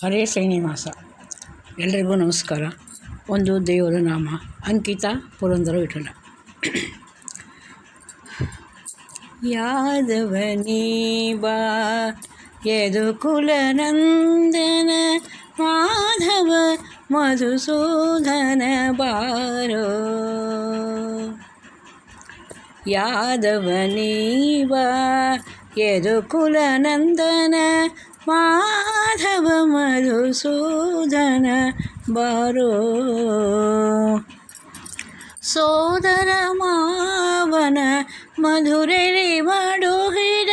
ಹರೇ ಶ್ರೀನಿವಾಸ. ಎಲ್ರಿಗೂ ನಮಸ್ಕಾರ. ಒಂದು ದೇವರ ನಾಮ, ಅಂಕಿತ ಪುರಂದರ ವಿಠಲ. ಯಾದವನೇ ಬಾ ಯದುಕುಲ ನಂದನ ಮಾಧವ ಮಧುಸೂದನ ಬಾರೋ. ಯಾದವನೇ ಬಾ ಯದುಕುಲ ನಂದನ ಮಾಧವ ಮಧುಸೂದನ ಬಾರೋ. ಸೋದರ ಮಾವನ ಮಧುರೆಲಿ ಮಾಡುಹಿದ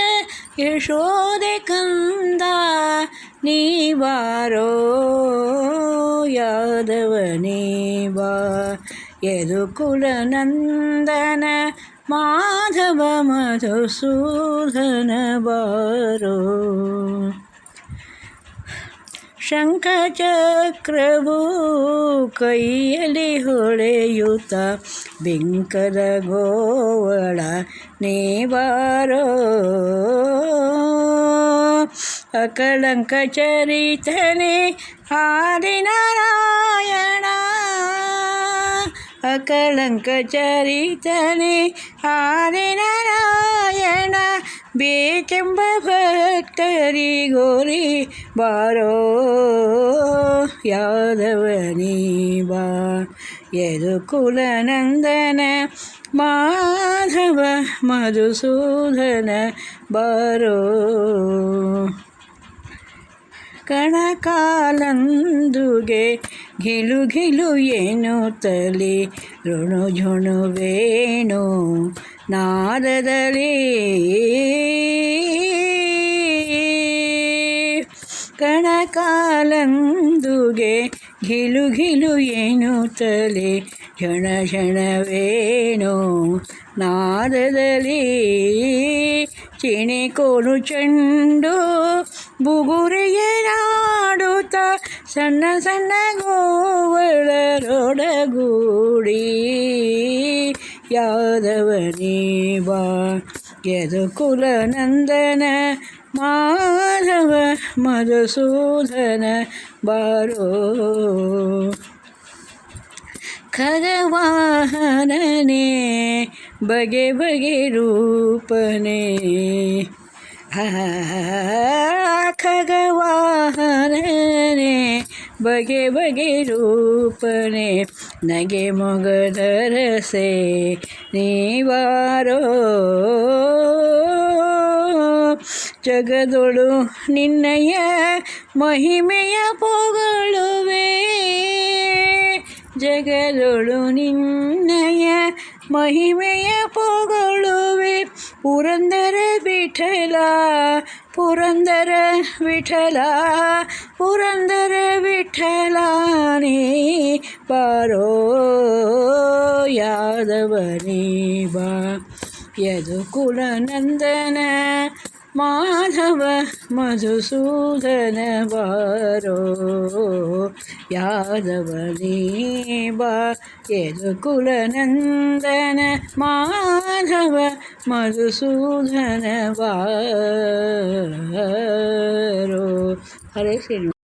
ಯಶೋದೆ ಕಂದ ನೀ ಬಾರೋ. ಯಾದವನೇ ಬಾ ಯದುಕುಲ ನಂದನ ಮಾಧವ ಮಧುಸೂದನ ಬಾರೋ. ಶಂಖಚಕ್ರವು ಕೈಯಲ್ಲಿ ಹೊಳೆಯುತ್ತ ಬಿಂಕದ ಗೋವಳ ನೀ ಬಾರೋ. ಅಕಳಂಕ ಚರಿತನೆ ಆದಿನಾರಾಯಣ, ಅಕಳಂಕ ಚರಿತನೆ ಆದಿನಾರಾಯಣ ಬೇಕೆಂಬ ಭಕ್ತರಿಗೋರಿ ಬಾರೋ. ಯಾದವನೇ ಬಾ ಯದುಕುಲ ನಂದನ ಮಾಧವ ಮಧುಸೂದನ ಬಾರೋ. ಕಣಕಾಲಂದುಗೆ ಘಿಲು ಘಿಲು ಎನ್ನುತ್ತಲೇ ಋಣು ಝುಣುವೇಣು ನಾದದಲ್ಲಿ. ಕಣಕಾಲಂದುಗೆ ಘಿಲು ಘಿಲು ಎನ್ನುತ್ತಲೇ ಝಣ ಝಣವೇಣು ನಾದದಲ್ಲಿ. ಚಿಣಿಕೋಲು ಚೆಂಡು ಬುಗುರೆಯರಾಡುತ್ತ ಸಣ್ಣ ಸಣ್ಣ ಗೋವಳರೊಡಗೂಡಿ. ಯಾದವನೇ ಬಾ ಯದುಕುಲ ನಂದನ ಮಾಧವ ಮಧುಸೂದನ ಬಾರೋ. ಖಗವಾಹನನೇ ಬಗೆ ಬಗೆ ರೂಪನೇ, ಖಗವಾಹನನೇ ಬಗೆ ಬಗೆ ರೂಪನೇ ನಗೆ ಮೊಗದರಸೆ ನೀ ಬಾರೋ. ಜಗದೊಳು ನಿನ್ನಯ ಮಹಿಮೆಯ ಪೊಗಳುವೆ, ಜಗದೊಳು ನಿನ್ನಯ ಮಹಿಮೆಯ ಪೊಗಳುವೆ. ಪುರಂದರ ವಿಠಲ ಪುರಂದರ ವಿಠಲ ಪುರಂದರ ವಿಠಲನೇ ಬಾರೋ. ಯಾದವನೇ ಬಾ ಯದುಕುಲ ನಂದನ ಮಾಧವ ಮಧುಸೂದನ ಬಾರೋ. ಯಾದವನೇ ಬಾ ಯದುಕುಲ ನಂದನ ಮಾಧವ ಮಧುಸೂದನ ಬಾರೋ. ಹರೇ ಶ್ರೀನಿವಾಸ.